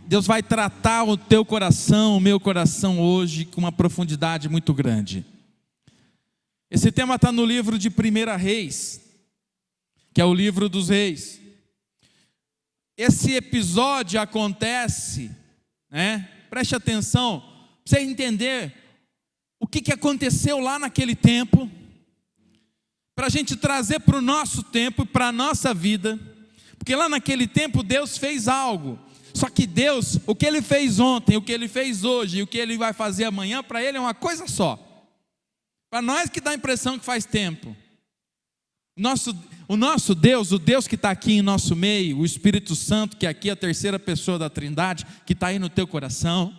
Deus vai tratar o teu coração, o meu coração hoje com uma profundidade muito grande. Esse tema está no livro de 1 Reis, que é o livro dos reis. Esse episódio acontece, preste atenção, para você entender o que aconteceu lá naquele tempo, para a gente trazer para o nosso tempo e para a nossa vida, porque lá naquele tempo Deus fez algo. Só que Deus, o que Ele fez ontem, o que Ele fez hoje e o que Ele vai fazer amanhã, para Ele é uma coisa só. Para nós que dá a impressão que faz tempo. O nosso Deus, o Deus que está aqui em nosso meio, o Espírito Santo, que é aqui a terceira pessoa da Trindade, que está aí no teu coração,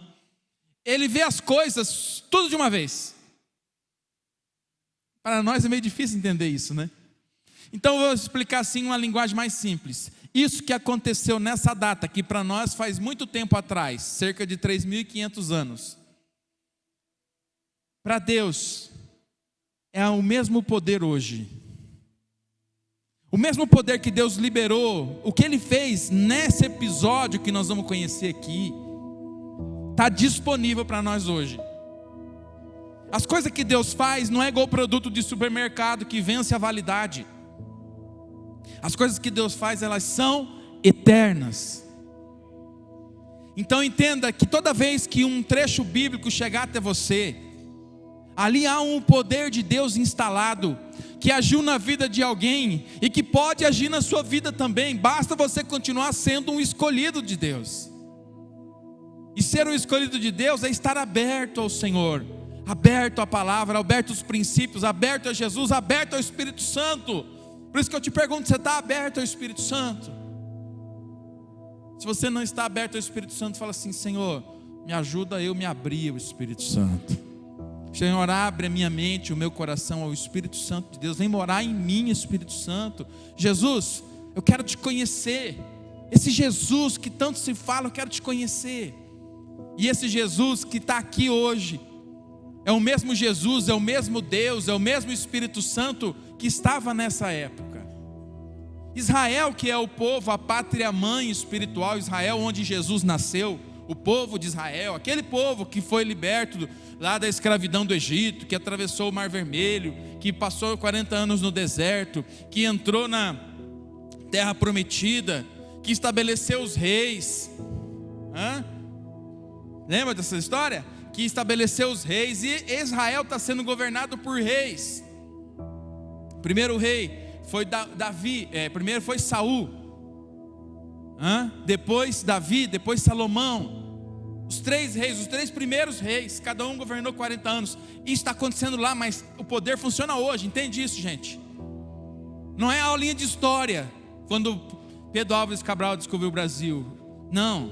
Ele vê as coisas tudo de uma vez. Para nós é meio difícil entender isso, né? Então eu vou explicar assim uma linguagem mais simples. Isso que aconteceu nessa data, que para nós faz muito tempo atrás, cerca de 3.500 anos. Para Deus, é o mesmo poder hoje. O mesmo poder que Deus liberou, o que Ele fez nesse episódio que nós vamos conhecer aqui, está disponível para nós hoje. As coisas que Deus faz não é igual produto de supermercado que vence a validade. As coisas que Deus faz, elas são eternas. Então entenda que toda vez que um trecho bíblico chegar até você, ali há um poder de Deus instalado, que agiu na vida de alguém, e que pode agir na sua vida também, basta você continuar sendo um escolhido de Deus. E ser um escolhido de Deus é estar aberto ao Senhor, aberto à palavra, aberto aos princípios, aberto a Jesus, aberto ao Espírito Santo. Por isso que eu te pergunto, você está aberto ao Espírito Santo? Se você não está aberto ao Espírito Santo, fala assim: Senhor, me ajuda a eu me abrir ao Espírito Santo. Senhor, abre a minha mente, o meu coração ao Espírito Santo de Deus. Vem morar em mim, Espírito Santo. Jesus, eu quero te conhecer. Esse Jesus que tanto se fala, eu quero te conhecer. E esse Jesus que está aqui hoje, é o mesmo Jesus, é o mesmo Deus, é o mesmo Espírito Santo que estava nessa época. Israel, que é o povo, a pátria mãe espiritual, Israel onde Jesus nasceu, o povo de Israel, aquele povo que foi liberto lá da escravidão do Egito, que atravessou o Mar Vermelho, que passou 40 anos no deserto, que entrou na terra prometida, que estabeleceu os reis. Lembra dessa história? Que estabeleceu os reis, e Israel está sendo governado por reis. O primeiro rei foi Davi, primeiro foi Saul, depois Davi, depois Salomão. Os três reis, os três primeiros reis, cada um governou 40 anos. Isso está acontecendo lá, mas o poder funciona hoje, entende isso, gente? Não é aulinha de história, quando Pedro Álvares Cabral descobriu o Brasil. Não,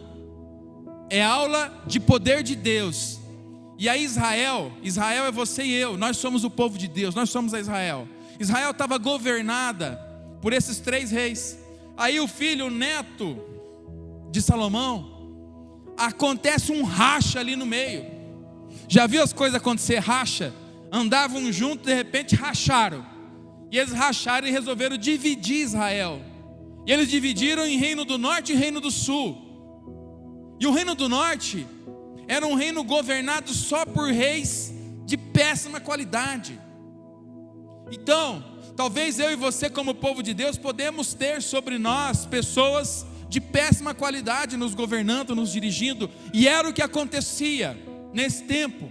é aula de poder de Deus. E aí Israel é você e eu, nós somos o povo de Deus, nós somos a Israel. Israel estava governada por esses três reis. Aí o filho, o neto de Salomão, acontece um racha ali no meio. Já viu as coisas acontecer, racha? Andavam juntos, de repente racharam. E eles racharam e resolveram dividir Israel. E eles dividiram em reino do norte e reino do sul. E o reino do norte era um reino governado só por reis de péssima qualidade. Então, talvez eu e você, como povo de Deus, podemos ter sobre nós pessoas de péssima qualidade nos governando, nos dirigindo. E era o que acontecia nesse tempo.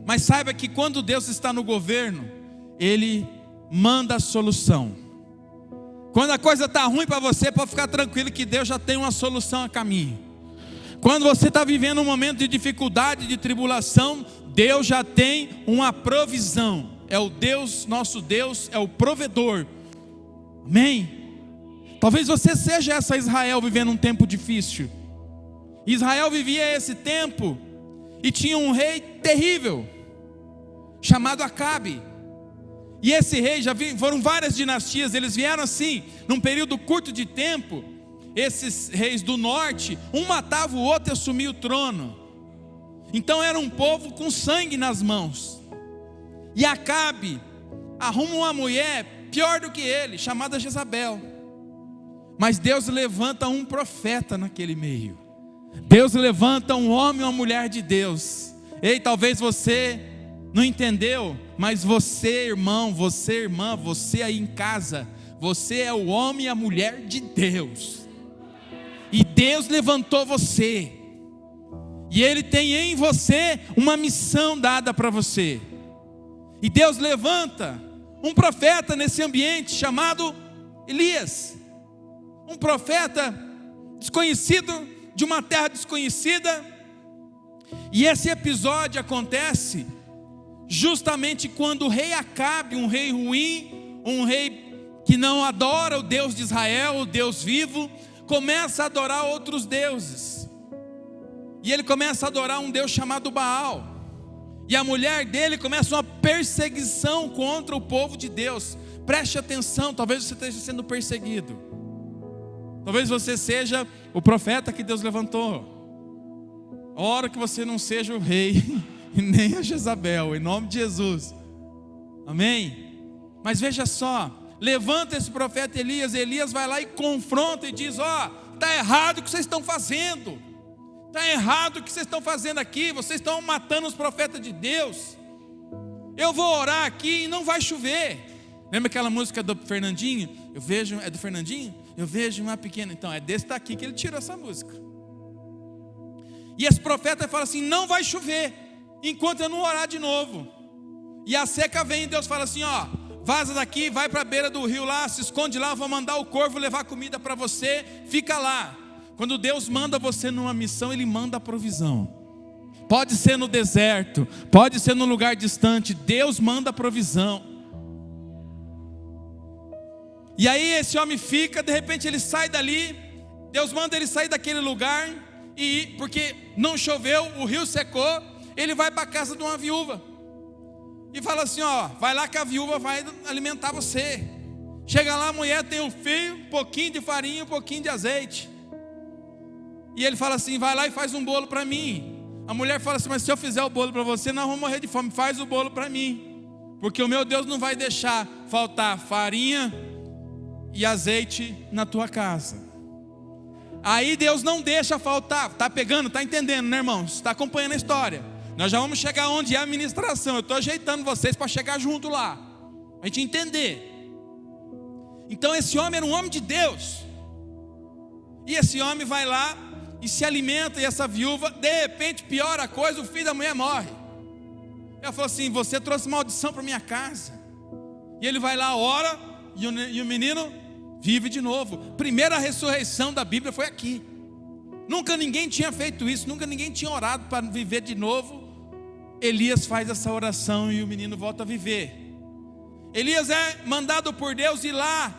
Mas saiba que quando Deus está no governo, Ele manda a solução. Quando a coisa está ruim para você, pode ficar tranquilo que Deus já tem uma solução a caminho. Quando você está vivendo um momento de dificuldade, de tribulação, Deus já tem uma provisão. É o Deus, nosso Deus, é o provedor. Amém? Talvez você seja essa Israel vivendo um tempo difícil. Israel vivia esse tempo e tinha um rei terrível, chamado Acabe. E esse rei, foram várias dinastias, eles vieram assim, num período curto de tempo. Esses reis do norte, um matava o outro e assumia o trono. Então era um povo com sangue nas mãos. E Acabe arruma uma mulher pior do que ele, chamada Jezabel. Mas Deus levanta um profeta naquele meio, Deus levanta um homem ou uma mulher de Deus. Ei, talvez você não entendeu, mas você, irmão, você, irmã, você aí em casa, você é o homem e a mulher de Deus. E Deus levantou você. E Ele tem em você uma missão dada para você. E Deus levanta um profeta nesse ambiente chamado Elias. Um profeta desconhecido, de uma terra desconhecida. E esse episódio acontece justamente quando o rei Acabe, um rei ruim, um rei que não adora o Deus de Israel, o Deus vivo, começa a adorar outros deuses. E ele começa a adorar um Deus chamado Baal. E a mulher dele começa uma perseguição contra o povo de Deus. Preste atenção, talvez você esteja sendo perseguido. Talvez você seja o profeta que Deus levantou. Ora que você não seja o rei, e nem a Jezabel, em nome de Jesus. Amém? Mas veja só, levanta esse profeta Elias. Elias vai lá e confronta e diz: ó, está errado o que vocês estão fazendo. Está errado o que vocês estão fazendo aqui. Vocês estão matando os profetas de Deus. Eu vou orar aqui e não vai chover. Lembra aquela música do Fernandinho? Eu vejo, é do Fernandinho? Eu vejo uma pequena. Então é desse daqui que ele tirou essa música. E esse profeta fala assim: não vai chover enquanto eu não orar de novo. E a seca vem e Deus fala assim: ó, vaza daqui, vai para a beira do rio lá, se esconde lá, eu vou mandar o corvo levar comida para você, fica lá. Quando Deus manda você numa missão, Ele manda a provisão. Pode ser no deserto, pode ser num lugar distante, Deus manda a provisão. E aí esse homem fica, de repente ele sai dali, Deus manda ele sair daquele lugar, e porque não choveu, o rio secou, ele vai para a casa de uma viúva, e fala assim: ó, vai lá que a viúva vai alimentar você. Chega lá, a mulher tem um filho, um pouquinho de farinha, um pouquinho de azeite. E ele fala assim: vai lá e faz um bolo para mim. A mulher fala assim: mas se eu fizer o bolo para você, nós vamos morrer de fome. Faz o bolo para mim, porque o meu Deus não vai deixar faltar farinha e azeite na tua casa. Aí Deus não deixa faltar. Está pegando, está entendendo, né, irmãos? Está acompanhando a história. Nós já vamos chegar onde é a ministração. Eu estou ajeitando vocês para chegar junto lá, a gente entender. Então esse homem era um homem de Deus. E esse homem vai lá e se alimenta, e essa viúva, de repente, piora a coisa, o filho da mulher morre. Ela falou assim: você trouxe maldição para minha casa. E ele vai lá, ora, e o menino vive de novo. Primeira ressurreição da Bíblia foi aqui. Nunca ninguém tinha feito isso, nunca ninguém tinha orado para viver de novo. Elias faz essa oração e o menino volta a viver. Elias é mandado por Deus ir lá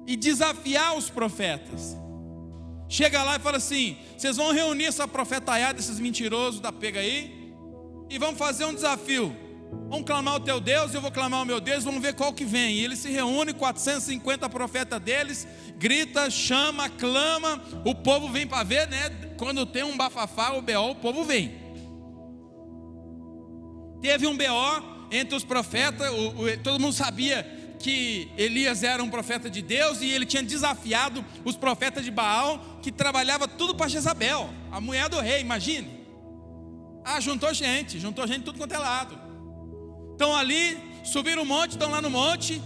e desafiar os profetas. Chega lá e fala assim: vocês vão reunir essa profetaiada, esses mentirosos da pega aí, e vamos fazer um desafio. Vamos clamar o teu Deus, eu vou clamar o meu Deus, vamos ver qual que vem. E ele se reúne, 450 profetas deles, grita, chama, clama, o povo vem para ver, né? Quando tem um bafafá, o BO, o povo vem. Teve um BO entre os profetas, todo mundo sabia que Elias era um profeta de Deus, e ele tinha desafiado os profetas de Baal, que trabalhava tudo para Jezabel, a mulher do rei, imagine. Juntou gente tudo quanto é lado. Estão ali, subiram o monte, estão lá no monte.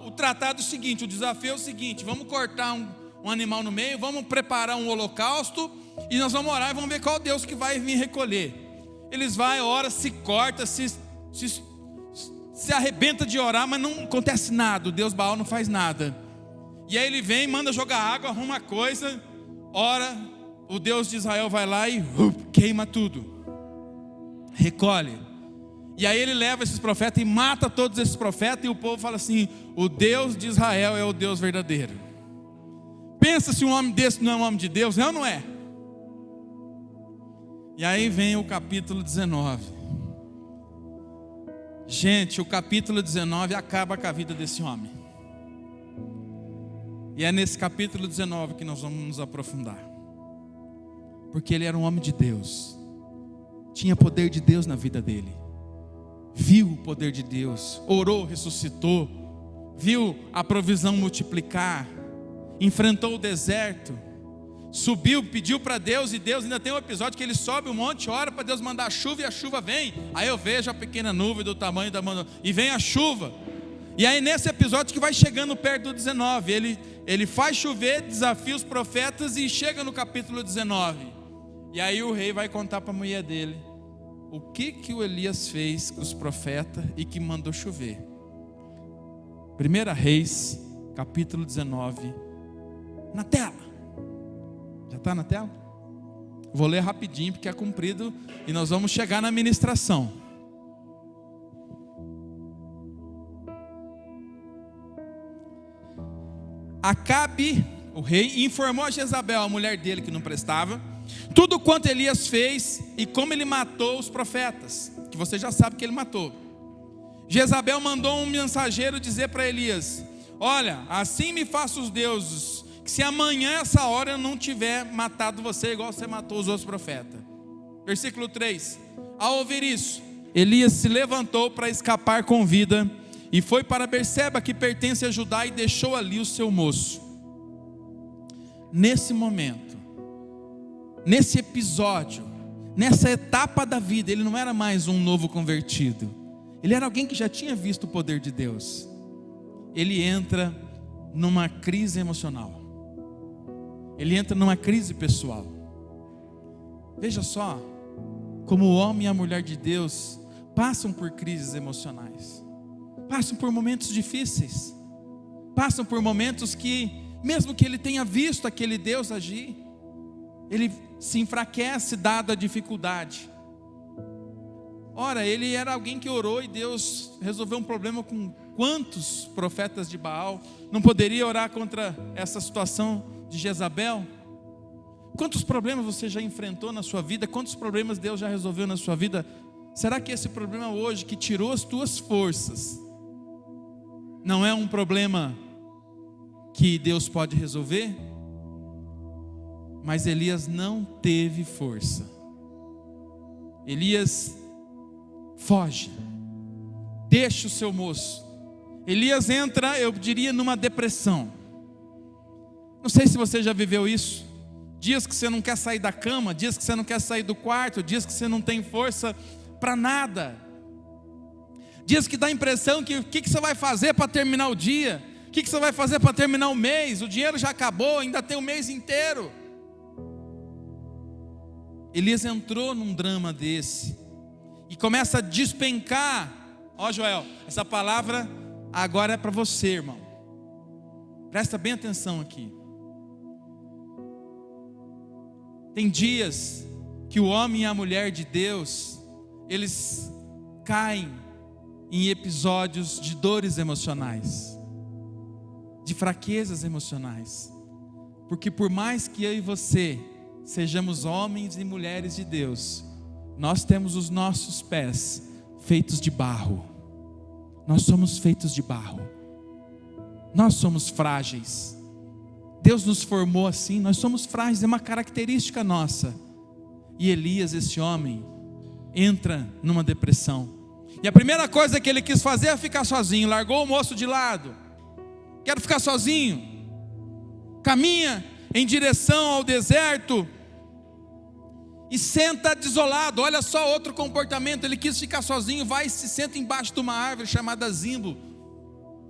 O tratado é o seguinte, o desafio é o seguinte: vamos cortar um animal no meio, vamos preparar um holocausto, e nós vamos orar e vamos ver qual Deus que vai vir recolher. Eles vão, oram, se corta, se arrebenta de orar, mas não acontece nada. O Deus Baal não faz nada. E aí ele vem, manda jogar água, arruma a coisa, ora, o Deus de Israel vai lá e queima tudo, recolhe. E aí ele leva esses profetas e mata todos esses profetas, e o povo fala assim: o Deus de Israel é o Deus verdadeiro. Pensa se um homem desse não é um homem de Deus, é ou não é? E aí vem o capítulo 19. Gente, o capítulo 19 acaba com a vida desse homem. E é nesse capítulo 19 que nós vamos nos aprofundar. Porque ele era um homem de Deus. Tinha poder de Deus na vida dele. Viu o poder de Deus. Orou, ressuscitou. Viu a provisão multiplicar. Enfrentou o deserto. subiu, pediu para Deus, e Deus ainda tem um episódio que ele sobe um monte, ora para Deus mandar chuva, e a chuva vem. Aí eu vejo a pequena nuvem do tamanho da mão, e vem a chuva. E aí nesse episódio que vai chegando perto do 19, ele faz chover, desafia os profetas, e chega no capítulo 19. E aí o rei vai contar para a mulher dele o que o Elias fez com os profetas e que mandou chover. 1 Reis, capítulo 19, na tela. Já está na tela? Vou ler rapidinho porque é comprido e nós vamos chegar na ministração. Acabe, o rei, informou a Jezabel, a mulher dele que não prestava, tudo quanto Elias fez e como ele matou os profetas, que você já sabe que ele matou. Jezabel mandou um mensageiro dizer para Elias: olha, assim me faça os deuses, que se amanhã essa hora eu não tiver matado você igual você matou os outros profetas. Versículo 3: ao ouvir isso, Elias se levantou para escapar com vida e foi para Berseba, que pertence a Judá, e deixou ali o seu moço. Nesse momento, nesse episódio, nessa etapa da vida, ele não era mais um novo convertido, ele era alguém que já tinha visto o poder de Deus. Ele entra numa crise emocional, ele entra numa crise pessoal. Veja só como o homem e a mulher de Deus passam por crises emocionais, passam por momentos difíceis, passam por momentos que, mesmo que ele tenha visto aquele Deus agir, ele se enfraquece dada a dificuldade. Ora, ele era alguém que orou e Deus resolveu um problema com quantos profetas de Baal? Não poderia orar contra essa situação de Jezabel? Quantos problemas você já enfrentou na sua vida? Quantos problemas Deus já resolveu na sua vida? Será que esse problema hoje, que tirou as tuas forças, não é um problema que Deus pode resolver? Mas Elias não teve força. Elias foge, deixa o seu moço. Elias entra, eu diria, numa depressão. Não sei se você já viveu isso. Dias que você não quer sair da cama, dias que você não quer sair do quarto, dias que você não tem força para nada. Dias que dá a impressão que o que você vai fazer para terminar o dia? O que você vai fazer para terminar o mês? O dinheiro já acabou, ainda tem o mês inteiro. Elias entrou num drama desse e começa a despencar. Ó Joel, essa palavra agora é para você, irmão. Presta bem atenção aqui. Tem dias que o homem e a mulher de Deus, eles caem em episódios de dores emocionais, de fraquezas emocionais, porque por mais que eu e você sejamos homens e mulheres de Deus, nós temos os nossos pés feitos de barro. Nós somos feitos de barro. Nós somos frágeis. Deus nos formou assim, nós somos frágeis, é uma característica nossa. E Elias, esse homem, entra numa depressão. E a primeira coisa que ele quis fazer é ficar sozinho. Largou o moço de lado. Quero ficar sozinho. Caminha em direção ao deserto e senta desolado. Olha só outro comportamento. Ele quis ficar sozinho, vai e se senta embaixo de uma árvore chamada Zimbo,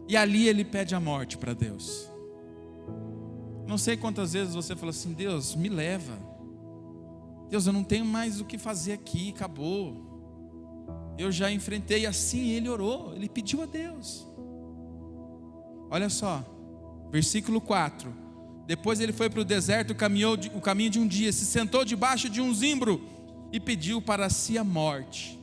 e ali ele pede a morte para Deus. Não sei quantas vezes você fala assim: Deus, me leva. Deus, eu não tenho mais o que fazer aqui, acabou. Eu já enfrentei. Assim ele orou, ele pediu a Deus. Olha só, versículo 4. Depois ele foi para o deserto, caminhou o caminho de um dia, se sentou debaixo de um zimbro e pediu para si a morte.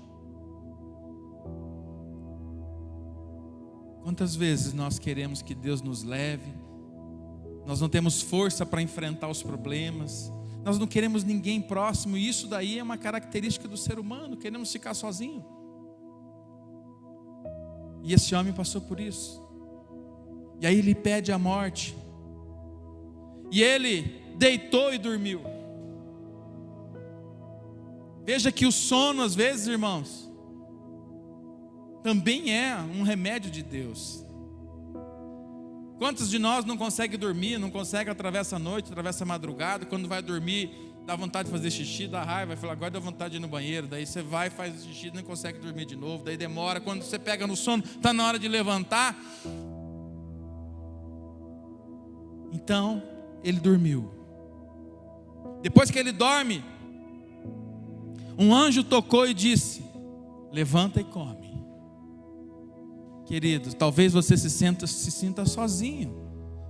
Quantas vezes nós queremos que Deus nos leve, nós não temos força para enfrentar os problemas, nós não queremos ninguém próximo, e isso daí é uma característica do ser humano, queremos ficar sozinho. E esse homem passou por isso, e aí ele pede a morte, e ele deitou e dormiu. Veja que o sono, às vezes, irmãos, também é um remédio de Deus. Quantos de nós não consegue dormir, não consegue atravessar a noite, atravessa a madrugada, quando vai dormir, dá vontade de fazer xixi, dá raiva, vai falar, agora dá vontade de ir no banheiro, daí você vai, faz xixi, não consegue dormir de novo, daí demora, quando você pega no sono, está na hora de levantar. Então, ele dormiu. Depois que ele dorme, um anjo tocou e disse, levanta e come. Querido, talvez você se sinta sozinho.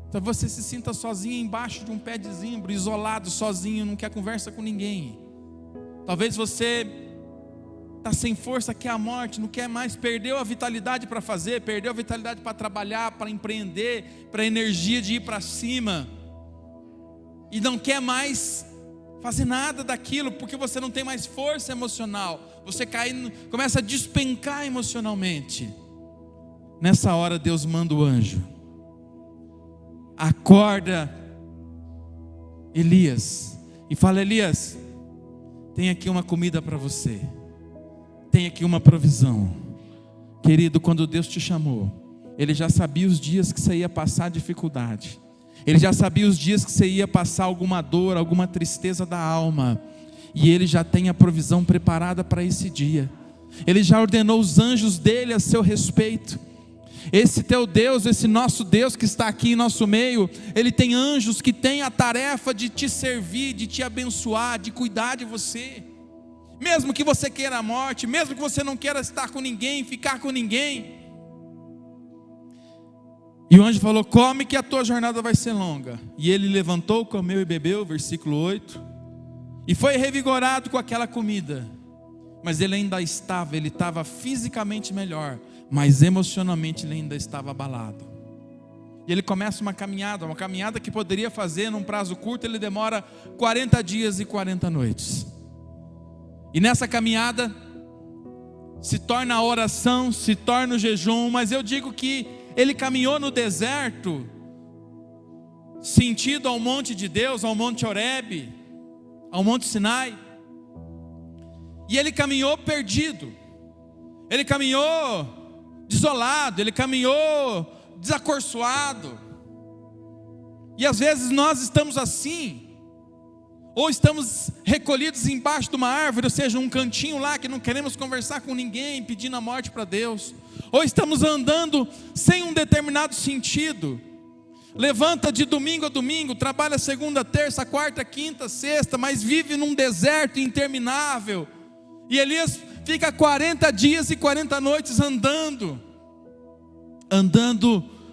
Talvez você se sinta sozinho embaixo de um pé de zimbro, isolado, sozinho, não quer conversa com ninguém. Talvez você está sem força, quer a morte, não quer mais, perdeu a vitalidade para fazer, perdeu a vitalidade para trabalhar, para empreender, para a energia de ir para cima. E não quer mais fazer nada daquilo, porque você não tem mais força emocional. Você começa a despencar emocionalmente. Nessa hora Deus manda o anjo. Acorda Elias e fala, Elias, tem aqui uma comida para você, tem aqui uma provisão. Querido, quando Deus te chamou, Ele já sabia os dias que você ia passar dificuldade, Ele já sabia os dias que você ia passar alguma dor, alguma tristeza da alma, e Ele já tem a provisão preparada para esse dia. Ele já ordenou os anjos dele a seu respeito. Esse teu Deus, esse nosso Deus que está aqui em nosso meio, Ele tem anjos que têm a tarefa de te servir, de te abençoar, de cuidar de você. Mesmo que você queira a morte, mesmo que você não queira estar com ninguém, ficar com ninguém. E o anjo falou, come que a tua jornada vai ser longa. E ele levantou, comeu e bebeu, versículo 8. E foi revigorado com aquela comida. Mas ele estava fisicamente melhor, mas emocionalmente ele ainda estava abalado. E ele começa uma caminhada que poderia fazer num prazo curto, ele demora 40 dias e 40 noites. E nessa caminhada se torna a oração, se torna o jejum, mas eu digo que ele caminhou no deserto, sentido ao monte de Deus, ao monte Horebe, ao monte Sinai. E ele caminhou perdido, ele caminhou desolado, ele caminhou desacorçoado. E às vezes nós estamos assim, ou estamos recolhidos embaixo de uma árvore, ou seja, um cantinho lá que não queremos conversar com ninguém, pedindo a morte para Deus. Ou estamos andando sem um determinado sentido. Levanta de domingo a domingo, trabalha segunda, terça, quarta, quinta, sexta, mas vive num deserto interminável. E Elias fica 40 dias e 40 noites andando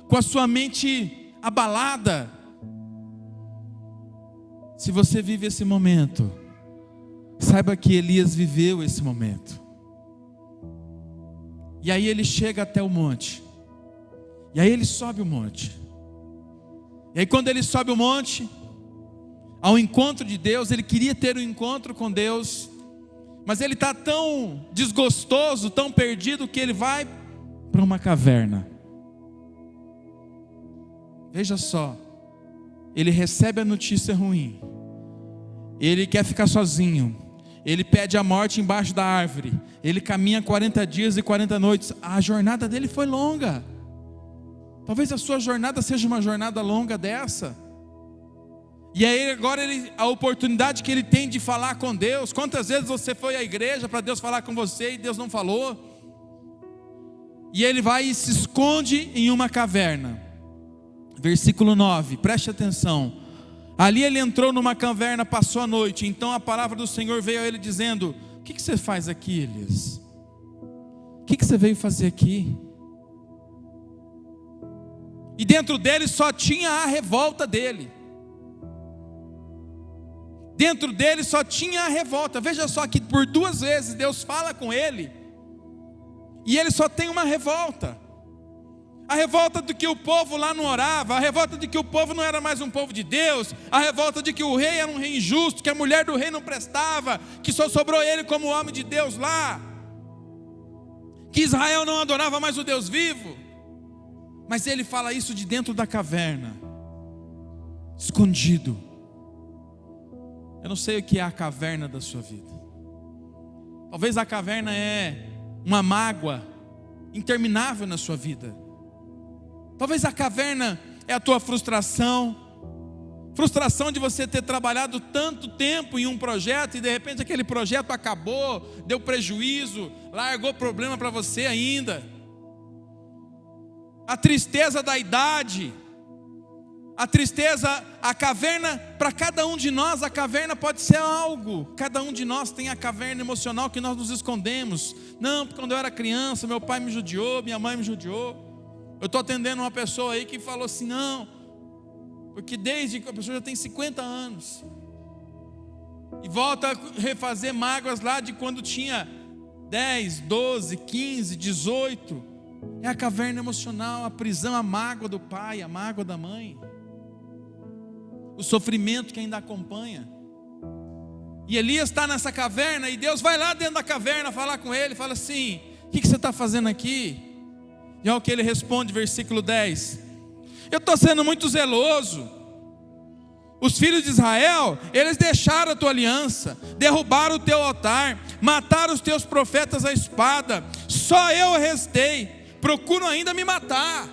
com a sua mente abalada. Se você vive esse momento, saiba que Elias viveu esse momento. E aí ele chega até o monte. E aí ele sobe o monte. E aí quando ele sobe o monte, ao encontro de Deus, ele queria ter um encontro com Deus, mas ele está tão desgostoso, tão perdido, que ele vai para uma caverna. Veja só, ele recebe a notícia ruim, ele quer ficar sozinho, ele pede a morte embaixo da árvore, ele caminha 40 dias e 40 noites, a jornada dele foi longa. Talvez a sua jornada seja uma jornada longa dessa. E aí agora a oportunidade que ele tem de falar com Deus. Quantas vezes você foi à igreja para Deus falar com você e Deus não falou? E ele vai e se esconde em uma caverna. Versículo 9, preste atenção. Ali ele entrou numa caverna, passou a noite. Então a palavra do Senhor veio a ele dizendo: o que você faz aqui, Elias? O que você veio fazer aqui? E dentro dele só tinha a revolta dele. Dentro dele só tinha a revolta. Veja só que por 2 vezes Deus fala com ele, e ele só tem uma revolta. A revolta de que o povo lá não orava, a revolta de que o povo não era mais um povo de Deus, a revolta de que o rei era um rei injusto, que a mulher do rei não prestava, que só sobrou ele como homem de Deus lá, que Israel não adorava mais o Deus vivo. Mas ele fala isso de dentro da caverna, escondido. Eu não sei o que é a caverna da sua vida. Talvez a caverna é uma mágoa interminável na sua vida. Talvez a caverna É a tua frustração. Frustração de você ter trabalhado tanto tempo em um projeto e de repente aquele projeto acabou, deu prejuízo, largou problema para você ainda. A tristeza da idade, a tristeza, a caverna, para cada um de nós a caverna pode ser algo. Cada um de nós tem a caverna emocional que nós nos escondemos. Não, porque quando eu era criança meu pai me judiou, minha mãe me judiou. Eu estou atendendo uma pessoa aí que falou assim, não, porque desde que a pessoa já tem 50 anos e volta a refazer mágoas lá de quando tinha 10, 12, 15, 18. É a caverna emocional, a prisão, a mágoa do pai, a mágoa da mãe, o sofrimento que ainda acompanha. E Elias está nessa caverna e Deus vai lá dentro da caverna falar com ele, fala assim, o que você está fazendo aqui? E olha o que ele responde, versículo 10. Eu estou sendo muito zeloso. Os filhos de Israel, eles deixaram a tua aliança, derrubaram o teu altar, mataram os teus profetas à espada. Só eu restei, procuram ainda me matar.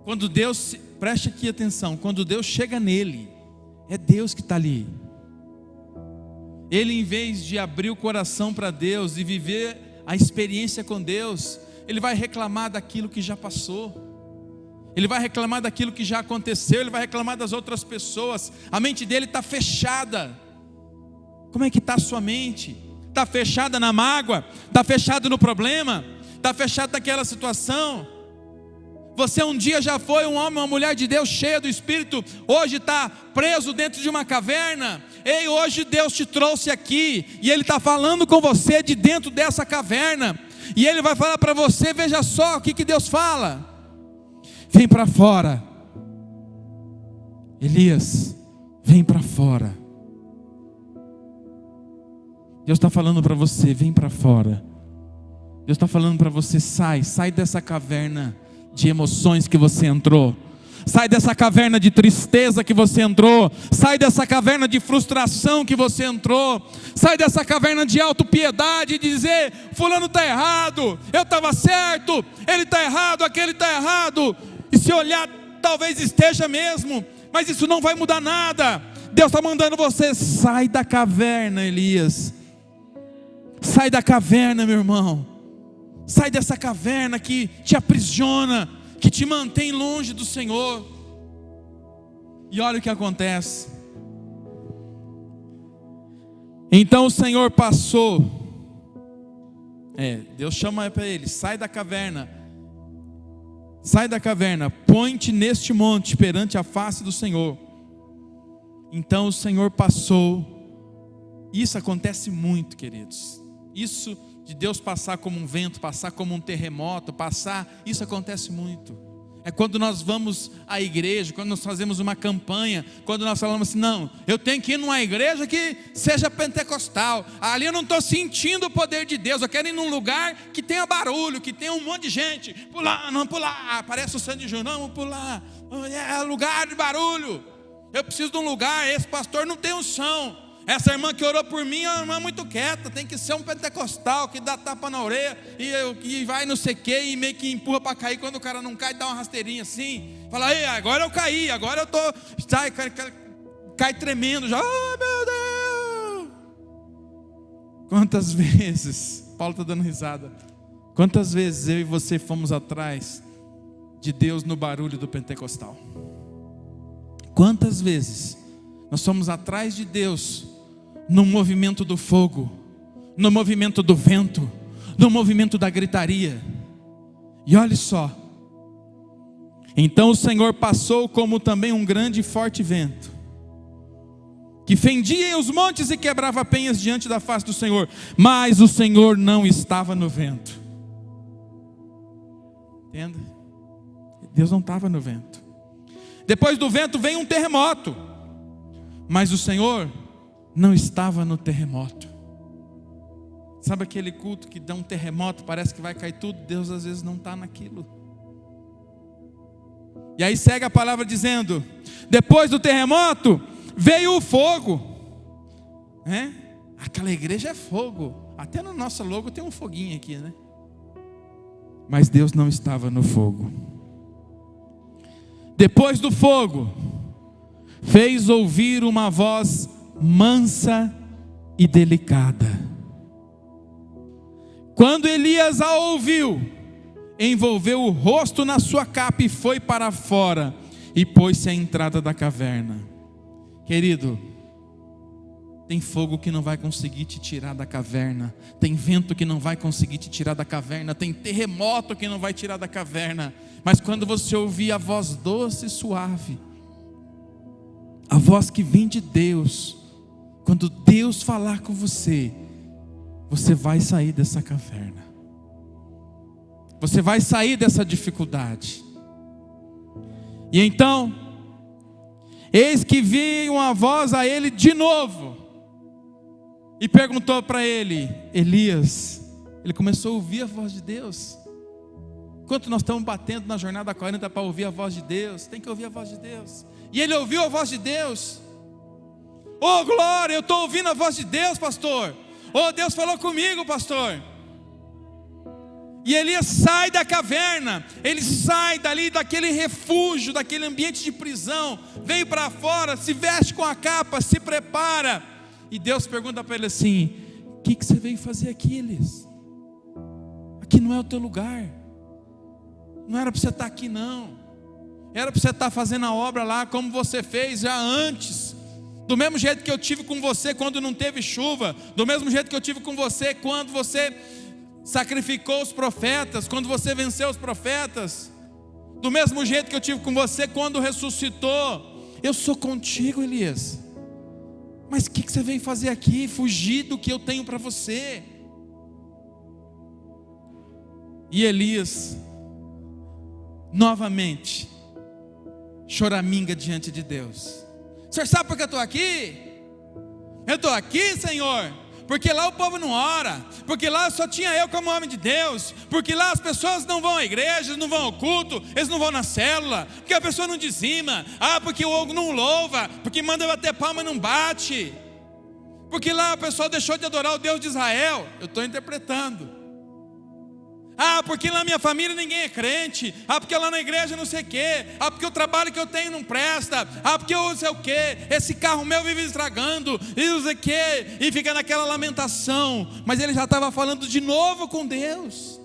Quando Deus, preste aqui atenção, quando Deus chega nele, é Deus que está ali. Ele, em vez de abrir o coração para Deus e viver a experiência com Deus, ele vai reclamar daquilo que já passou. Ele vai reclamar daquilo que já aconteceu. Ele vai reclamar das outras pessoas. A mente dele está fechada. Como é que está a sua mente? Está fechada na mágoa? Está fechada no problema? Está fechada naquela situação? Você um dia já foi um homem, uma mulher de Deus cheia do Espírito. Hoje está preso dentro de uma caverna. Ei, hoje Deus te trouxe aqui e Ele está falando com você de dentro dessa caverna. E Ele vai falar para você, veja só o que Deus fala. Vem para fora. Elias, vem para fora. Deus está falando para você, vem para fora. Deus está falando para você, sai dessa caverna de emoções que você entrou. Sai dessa caverna de tristeza que você entrou. Sai dessa caverna de frustração que você entrou. Sai dessa caverna de autopiedade, de dizer, fulano está errado, eu estava certo, ele está errado, aquele está errado. E se olhar, talvez esteja mesmo, mas isso não vai mudar nada. Deus está mandando você, sai da caverna, Elias. Sai da caverna, meu irmão. Sai dessa caverna que te aprisiona, que te mantém longe do Senhor. E olha o que acontece. Então o Senhor passou. Deus chama para ele, sai da caverna. Sai da caverna, põe-te neste monte perante a face do Senhor. Então o Senhor passou. Isso acontece muito, queridos. Isso de Deus passar como um vento, passar como um terremoto, isso acontece muito. É quando nós vamos à igreja, quando nós fazemos uma campanha, quando nós falamos assim, não, eu tenho que ir numa igreja que seja pentecostal, ali eu não estou sentindo o poder de Deus, eu quero ir num lugar que tenha barulho, que tenha um monte de gente, pular, não pular, parece o Sandy Júnior, não, vamos pular, é lugar de barulho, eu preciso de um lugar, esse pastor não tem unção. Essa irmã que orou por mim é uma irmã muito quieta, tem que ser um pentecostal que dá tapa na orelha e vai não sei o que e meio que empurra para cair. Quando o cara não cai, dá uma rasteirinha assim, fala, ei, agora eu caí, agora eu estou, cai tremendo já, oh meu Deus. Quantas vezes, Paulo está dando risada, quantas vezes eu e você fomos atrás de Deus no barulho do pentecostal? Quantas vezes nós fomos atrás de Deus no movimento do fogo, no movimento do vento, no movimento da gritaria? E olhe só, então o Senhor passou como também um grande e forte vento, que fendia em os montes e quebrava penhas diante da face do Senhor, mas o Senhor não estava no vento. Entenda? Deus não estava no vento. Depois do vento vem um terremoto, mas o Senhor não estava no terremoto. Sabe aquele culto que dá um terremoto, parece que vai cair tudo? Deus às vezes não está naquilo. E aí segue a palavra dizendo, depois do terremoto veio o fogo. Aquela igreja é fogo. Até no nosso logo tem um foguinho aqui, né? Mas Deus não estava no fogo. Depois do fogo, fez ouvir uma voz mansa e delicada. Quando Elias a ouviu, envolveu o rosto na sua capa e foi para fora, e pôs-se à entrada da caverna. Querido, tem fogo que não vai conseguir te tirar da caverna, tem vento que não vai conseguir te tirar da caverna, tem terremoto que não vai tirar da caverna, mas quando você ouvir a voz doce e suave, a voz que vem de Deus, quando Deus falar com você, você vai sair dessa caverna, você vai sair dessa dificuldade. E então, eis que veio uma voz a ele de novo, e perguntou para ele, Elias. Ele começou a ouvir a voz de Deus. Enquanto nós estamos batendo na jornada 40 para ouvir a voz de Deus, tem que ouvir a voz de Deus. E ele ouviu a voz de Deus. Oh glória, eu estou ouvindo a voz de Deus, pastor. Oh, Deus falou comigo, pastor. E Elias sai da caverna, ele sai dali daquele refúgio, daquele ambiente de prisão, veio para fora, se veste com a capa, se prepara. E Deus pergunta para ele assim: o que você veio fazer aqui, Elias? Aqui não é o teu lugar. Não era para você estar aqui não. Era para você estar fazendo a obra lá como você fez já antes. Do mesmo jeito que eu tive com você quando não teve chuva. Do mesmo jeito que eu tive com você quando você sacrificou os profetas, quando você venceu os profetas. Do mesmo jeito que eu tive com você quando ressuscitou. Eu sou contigo, Elias. Mas o que você veio fazer aqui? Fugir do que eu tenho para você. E Elias, novamente, choraminga diante de Deus. O senhor sabe por que eu estou aqui? Eu estou aqui, Senhor, porque lá o povo não ora, porque lá só tinha eu como homem de Deus, porque lá as pessoas não vão à igreja, não vão ao culto, eles não vão na célula, porque a pessoa não dizima, porque o outro não louva, porque manda bater palma e não bate, porque lá a pessoa deixou de adorar o Deus de Israel. Eu estou interpretando. Porque lá na minha família ninguém é crente. Porque lá na igreja não sei o quê. Porque o trabalho que eu tenho não presta. Porque eu não sei o quê. Esse carro meu vive estragando. E não sei o quê. E fica naquela lamentação. Mas ele já estava falando de novo com Deus.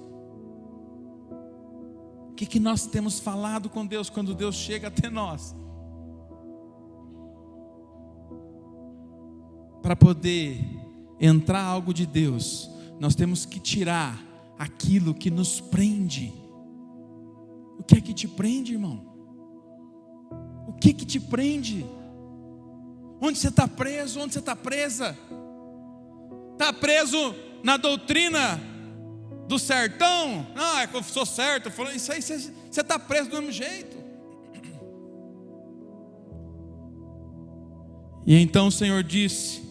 O que nós temos falado com Deus quando Deus chega até nós? Para poder entrar algo de Deus, nós temos que tirar aquilo que nos prende. O que é que te prende, irmão? O que te prende? Onde você está preso? Onde você está presa? Está preso na doutrina do sertão? Não, é que eu sou certo. Isso aí você está preso do mesmo jeito. E então o Senhor disse: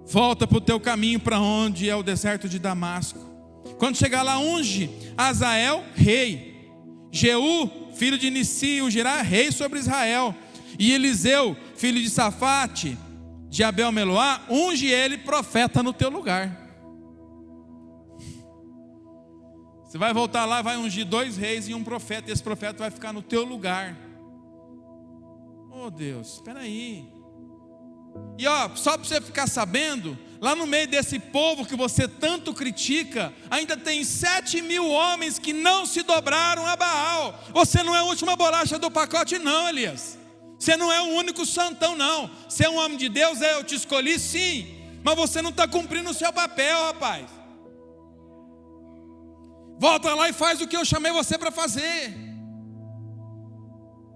volta para o teu caminho, para onde é o deserto de Damasco. Quando chegar lá, unge Azael rei, Jeú filho de Nissi ungirá rei sobre Israel, e Eliseu filho de Safate de Abel-Meloá unge ele profeta no teu lugar. Você vai voltar lá, vai ungir 2 reis e um profeta, e esse profeta vai ficar no teu lugar. Oh Deus, espera aí. E só para você ficar sabendo, lá no meio desse povo que você tanto critica, ainda tem 7.000 homens que não se dobraram a Baal. Você não é a última bolacha do pacote não, Elias. Você não é o único santão não. Você é um homem de Deus, eu te escolhi sim, mas você não está cumprindo o seu papel, rapaz. Volta lá e faz o que eu chamei você para fazer.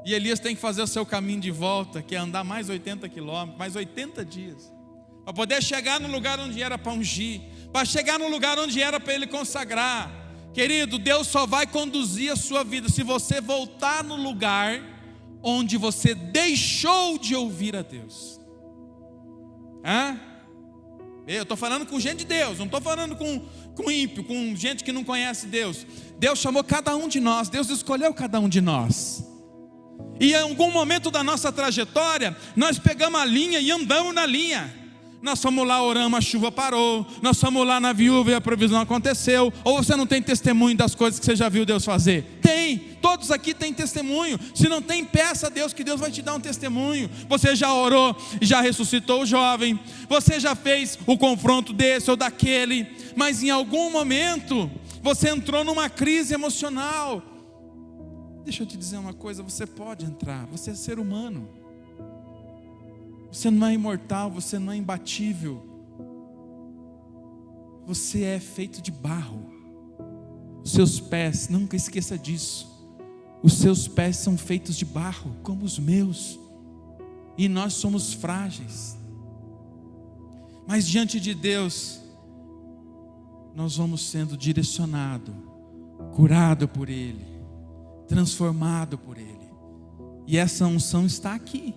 E Elias tem que fazer o seu caminho de volta, que é andar mais 80 quilômetros, mais 80 dias, para poder chegar no lugar onde era para ungir, para chegar no lugar onde era para ele consagrar. Querido, Deus só vai conduzir a sua vida se você voltar no lugar onde você deixou de ouvir a Deus. Eu estou falando com gente de Deus, não estou falando com ímpio, com gente que não conhece Deus. Deus chamou cada um de nós, Deus escolheu cada um de nós. E em algum momento da nossa trajetória, nós pegamos a linha e andamos na linha. Nós fomos lá, oramos, a chuva parou. Nós fomos lá na viúva e a provisão aconteceu. Ou você não tem testemunho das coisas que você já viu Deus fazer? Tem, todos aqui têm testemunho. Se não tem, peça a Deus que Deus vai te dar um testemunho. Você já orou e já ressuscitou o jovem. Você já fez o confronto desse ou daquele. Mas em algum momento você entrou numa crise emocional. Deixa eu te dizer uma coisa, você pode entrar, você é ser humano. Você não é imortal, você não é imbatível. Você é feito de barro. Os seus pés, nunca esqueça disso. Os seus pés são feitos de barro, como os meus. E nós somos frágeis. Mas diante de Deus, nós vamos sendo direcionado, curado por Ele, transformado por Ele. E essa unção está aqui.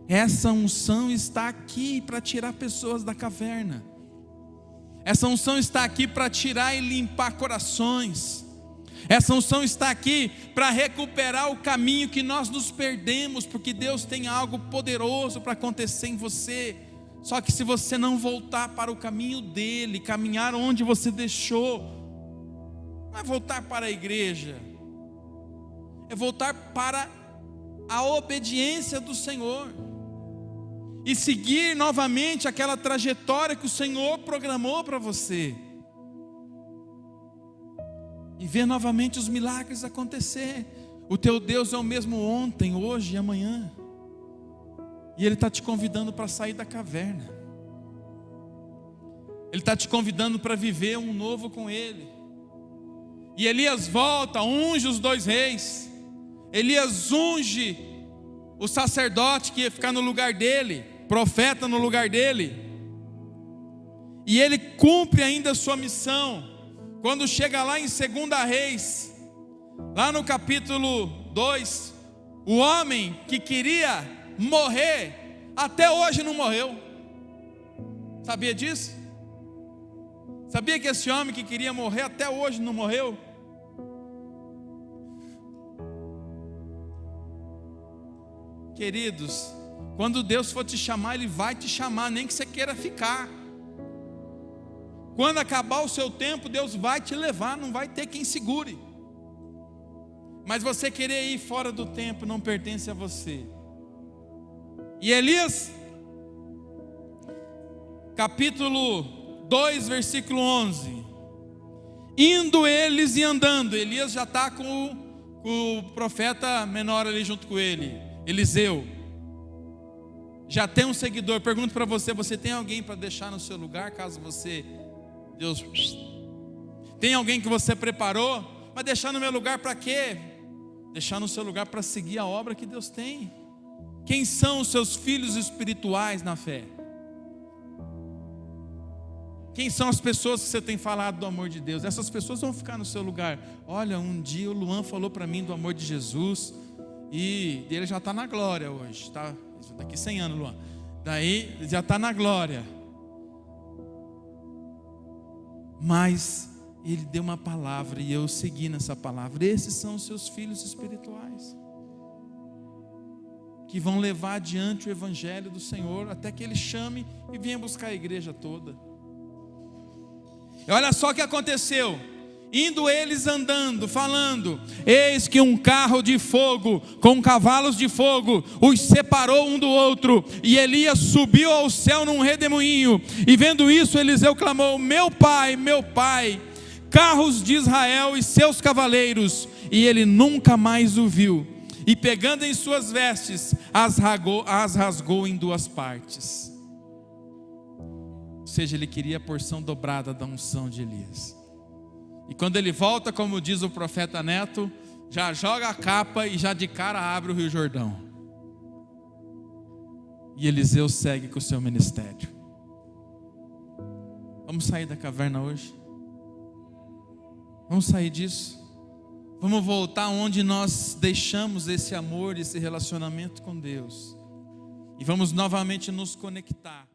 Essa unção está aqui para tirar pessoas da caverna. Essa unção está aqui para tirar e limpar corações. Essa unção está aqui para recuperar o caminho que nós nos perdemos, porque Deus tem algo poderoso para acontecer em você. Só que se você não voltar para o caminho dele, caminhar onde você deixou, não é voltar para a igreja, é voltar para a obediência do Senhor. E seguir novamente aquela trajetória que o Senhor programou para você. E ver novamente os milagres acontecer. O teu Deus é o mesmo ontem, hoje e amanhã. E Ele está te convidando para sair da caverna. Ele está te convidando para viver um novo com Ele. E Elias volta, unge os 2 reis. Elias unge o sacerdote que ia ficar no lugar dele, profeta no lugar dele, e ele cumpre ainda a sua missão. Quando chega lá em 2 Reis, lá no capítulo 2, o homem que queria morrer, até hoje não morreu. Sabia disso? Sabia que esse homem que queria morrer, até hoje não morreu? Queridos, quando Deus for te chamar, Ele vai te chamar, nem que você queira ficar. Quando acabar o seu tempo, Deus vai te levar, não vai ter quem segure. Mas você querer ir fora do tempo não pertence a você. E Elias, capítulo 2, versículo 11. Indo eles e andando, Elias já está com o profeta menor ali junto com ele, Eliseu. Já tem um seguidor. Pergunto para você, você tem alguém para deixar no seu lugar, caso você, Deus, tem alguém que você preparou? Mas deixar no meu lugar para quê? Deixar no seu lugar para seguir a obra que Deus tem. Quem são os seus filhos espirituais na fé? Quem são as pessoas que você tem falado do amor de Deus? Essas pessoas vão ficar no seu lugar. Olha, um dia o Luan falou para mim do amor de Jesus, e ele já está na glória hoje, tá? Daqui 100 anos, Luan. Daí já está na glória. Mas ele deu uma palavra e eu segui nessa palavra. Esses são os seus filhos espirituais, que vão levar adiante o evangelho do Senhor, até que Ele chame e venha buscar a igreja toda. E olha só o que aconteceu. Indo eles andando, falando, eis que um carro de fogo, com cavalos de fogo, os separou um do outro, e Elias subiu ao céu num redemoinho, e vendo isso, Eliseu clamou, meu pai, carros de Israel e seus cavaleiros, e ele nunca mais o viu, e pegando em suas vestes, as rasgou em 2 partes. Ou seja, ele queria a porção dobrada da unção de Elias. E quando ele volta, como diz o profeta Neto, já joga a capa e já de cara abre o Rio Jordão. E Eliseu segue com o seu ministério. Vamos sair da caverna hoje? Vamos sair disso? Vamos voltar onde nós deixamos esse amor, esse relacionamento com Deus. E vamos novamente nos conectar.